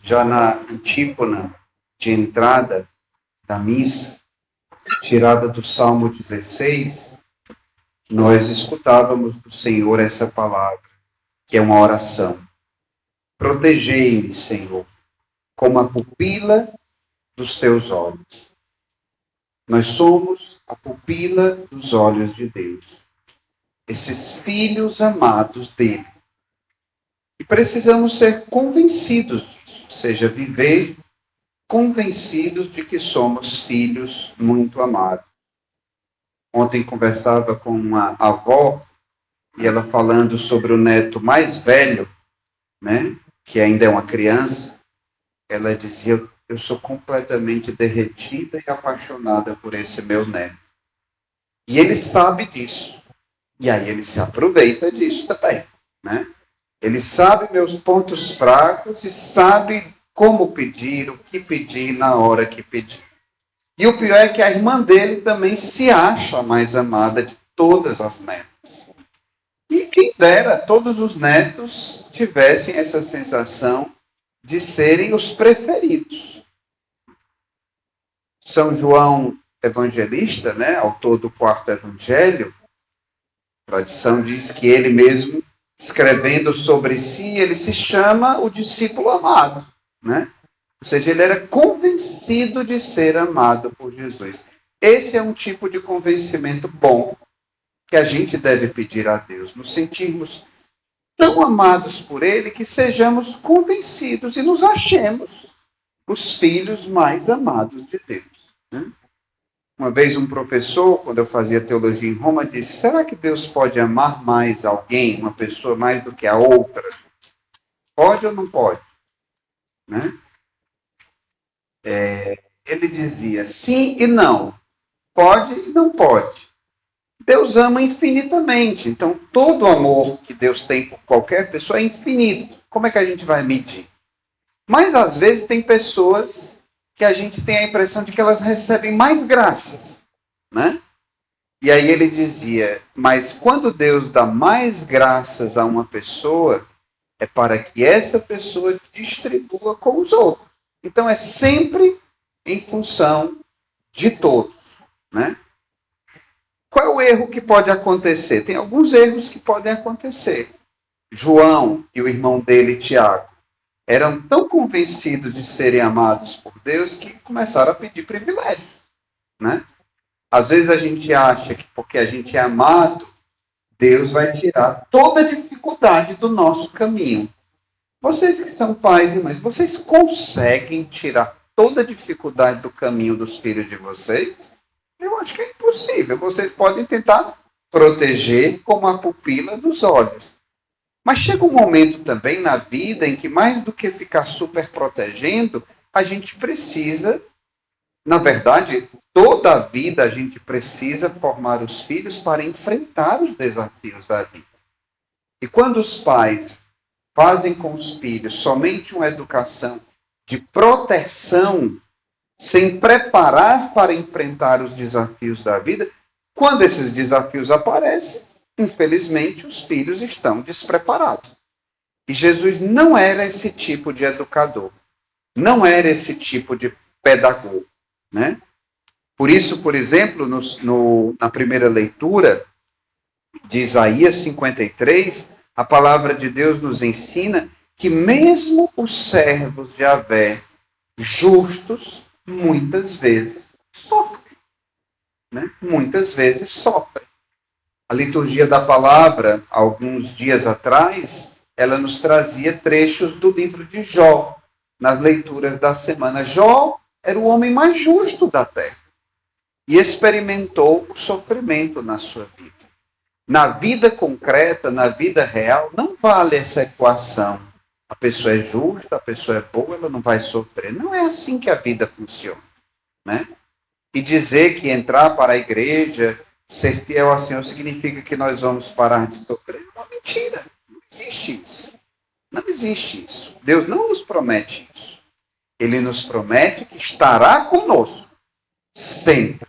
já na antífona de entrada da missa, tirada do Salmo 16, nós escutávamos do Senhor essa palavra, que é uma oração. Protegei-me, Senhor, como a pupila dos teus olhos. Nós somos a pupila dos olhos de Deus. Esses filhos amados dele. E precisamos ser convencidos disso, ou seja, viver convencidos de que somos filhos muito amados. Ontem conversava com uma avó, e ela falando sobre o neto mais velho, né, que ainda é uma criança, ela dizia, eu sou completamente derretida e apaixonada por esse meu neto. E ele sabe disso. E aí ele se aproveita disso também, né? Ele sabe meus pontos fracos e sabe como pedir, o que pedir na hora que pedir. E o pior é que a irmã dele também se acha a mais amada de todas as netas. E quem dera todos os netos tivessem essa sensação de serem os preferidos. São João Evangelista, né, autor do 4º Evangelho, a tradição diz que ele mesmo, escrevendo sobre si, ele se chama o discípulo amado, né? Ou seja, ele era convencido de ser amado por Jesus. Esse é um tipo de convencimento bom que a gente deve pedir a Deus, nos sentirmos tão amados por ele que sejamos convencidos e nos achemos os filhos mais amados de Deus, né? Uma vez um professor, quando eu fazia teologia em Roma, disse, será que Deus pode amar mais alguém, uma pessoa mais do que a outra? Pode ou não pode? Né? Ele dizia sim e não. Pode e não pode. Deus ama infinitamente. Então, todo o amor que Deus tem por qualquer pessoa é infinito. Como é que a gente vai medir? Mas, às vezes, tem pessoas que a gente tem a impressão de que elas recebem mais graças, né? E aí ele dizia, mas quando Deus dá mais graças a uma pessoa, é para que essa pessoa distribua com os outros. Então é sempre em função de todos, né? Qual é o erro que pode acontecer? Tem alguns erros que podem acontecer. João e o irmão dele, Tiago, eram tão convencidos de serem amados por Deus que começaram a pedir privilégio, né? Às vezes a gente acha que porque a gente é amado, Deus vai tirar toda a dificuldade do nosso caminho. Vocês que são pais e mães, vocês conseguem tirar toda a dificuldade do caminho dos filhos de vocês? Eu acho que é impossível. Vocês podem tentar proteger como a pupila dos olhos. Mas chega um momento também na vida em que, mais do que ficar super protegendo, a gente precisa, na verdade, toda a vida a gente precisa formar os filhos para enfrentar os desafios da vida. E quando os pais fazem com os filhos somente uma educação de proteção, sem preparar para enfrentar os desafios da vida, quando esses desafios aparecem, infelizmente, os filhos estão despreparados. E Jesus não era esse tipo de educador. Não era esse tipo de pedagogo, né? Por isso, por exemplo, na primeira leitura de Isaías 53, a palavra de Deus nos ensina que mesmo os servos de Yahvé, justos, muitas vezes sofrem. Né? Muitas vezes sofrem. A liturgia da palavra, alguns dias atrás, ela nos trazia trechos do livro de Jó, nas leituras da semana. Jó era o homem mais justo da terra e experimentou o sofrimento na sua vida. Na vida concreta, na vida real, não vale essa equação. A pessoa é justa, a pessoa é boa, ela não vai sofrer. Não é assim que a vida funciona, né? E dizer que entrar para a igreja, ser fiel ao Senhor, significa que nós vamos parar de sofrer. É uma mentira. Não existe isso. Não existe isso. Deus não nos promete isso. Ele nos promete que estará conosco, sempre,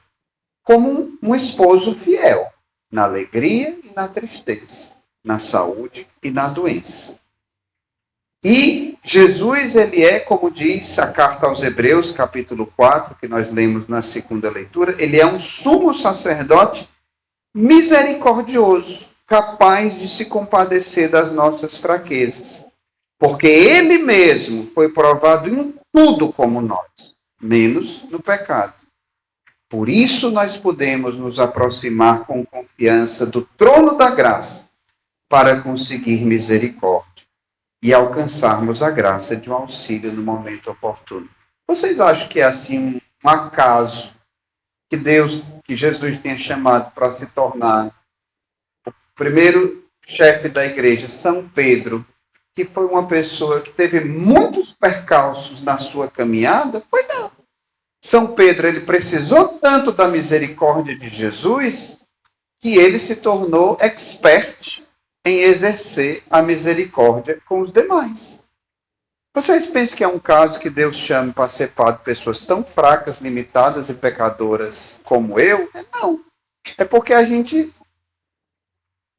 como um esposo fiel, na alegria e na tristeza, na saúde e na doença. E Jesus, ele é, como diz a carta aos Hebreus, capítulo 4, que nós lemos na segunda leitura, ele é um sumo sacerdote misericordioso, capaz de se compadecer das nossas fraquezas. Porque ele mesmo foi provado em tudo como nós, menos no pecado. Por isso nós podemos nos aproximar com confiança do trono da graça para conseguir misericórdia e alcançarmos a graça de um auxílio no momento oportuno. Vocês acham que é assim um acaso que Jesus tenha chamado para se tornar o primeiro chefe da igreja, São Pedro, que foi uma pessoa que teve muitos percalços na sua caminhada? Foi não. São Pedro, ele precisou tanto da misericórdia de Jesus que ele se tornou expert em exercer a misericórdia com os demais. Vocês pensam que é um caso que Deus chama para ser pai de pessoas tão fracas, limitadas e pecadoras como eu? Não. É porque a gente,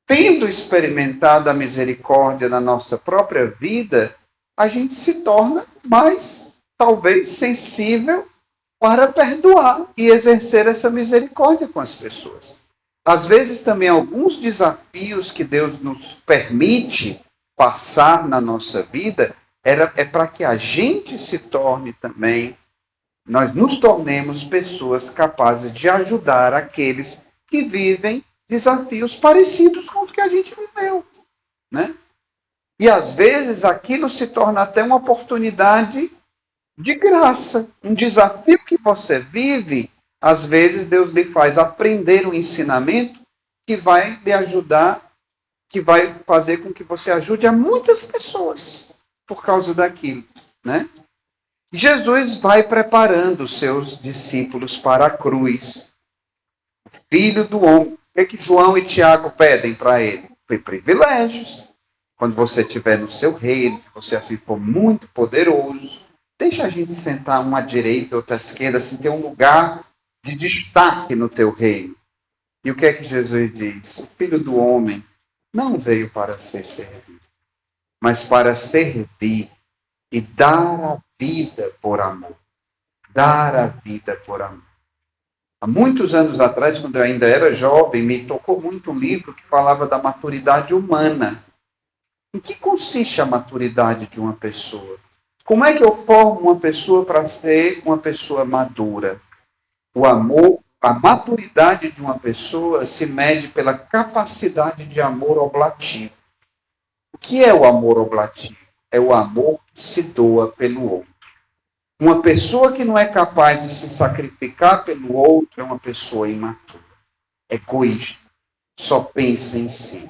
tendo experimentado a misericórdia na nossa própria vida, a gente se torna mais, talvez, sensível para perdoar e exercer essa misericórdia com as pessoas. Às vezes também alguns desafios que Deus nos permite passar na nossa vida é para que a gente se torne também, nós nos tornemos pessoas capazes de ajudar aqueles que vivem desafios parecidos com os que a gente viveu, né? E às vezes aquilo se torna até uma oportunidade de graça, um desafio que você vive. Às vezes Deus lhe faz aprender um ensinamento que vai lhe ajudar, que vai fazer com que você ajude a muitas pessoas por causa daquilo, né? Jesus vai preparando os seus discípulos para a cruz. O Filho do Homem. O que é que João e Tiago pedem para ele? Foi privilégios. Quando você estiver no seu reino, que você assim for muito poderoso, deixa a gente sentar uma à direita, outra à esquerda, assim, ter um lugar de destaque no teu reino. E o que é que Jesus diz? O Filho do Homem não veio para ser servido, mas para servir e dar a vida por amor. Dar a vida por amor. Há muitos anos atrás, quando eu ainda era jovem, me tocou muito um livro que falava da maturidade humana. Em que consiste a maturidade de uma pessoa? Como é que eu formo uma pessoa para ser uma pessoa madura? O amor, a maturidade de uma pessoa se mede pela capacidade de amor oblativo. O que é o amor oblativo? É o amor que se doa pelo outro. Uma pessoa que não é capaz de se sacrificar pelo outro é uma pessoa imatura, egoísta, só pensa em si.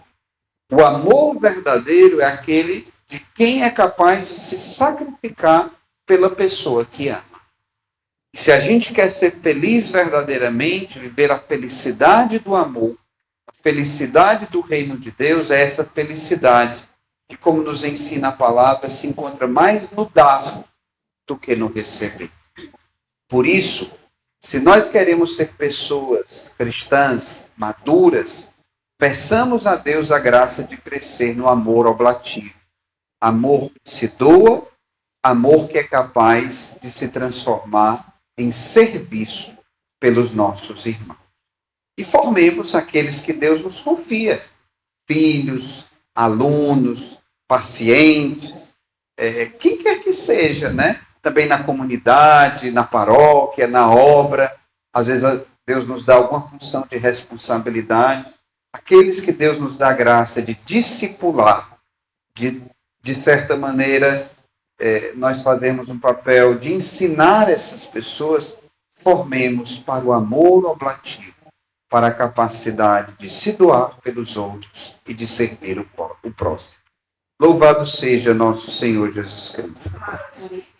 O amor verdadeiro é aquele de quem é capaz de se sacrificar pela pessoa que ama. E se a gente quer ser feliz verdadeiramente, viver a felicidade do amor, a felicidade do reino de Deus, é essa felicidade que, como nos ensina a palavra, se encontra mais no dar do que no receber. Por isso, se nós queremos ser pessoas cristãs, maduras, peçamos a Deus a graça de crescer no amor oblativo. Amor que se doa, amor que é capaz de se transformar em serviço pelos nossos irmãos. E formemos aqueles que Deus nos confia. Filhos, alunos, pacientes, quem quer que seja, né? Também na comunidade, na paróquia, na obra. Às vezes Deus nos dá alguma função de responsabilidade. Aqueles que Deus nos dá a graça de discipular, de certa maneira, nós fazemos um papel de ensinar essas pessoas, formemos para o amor oblativo, para a capacidade de se doar pelos outros e de servir o próximo. Louvado seja nosso Senhor Jesus Cristo.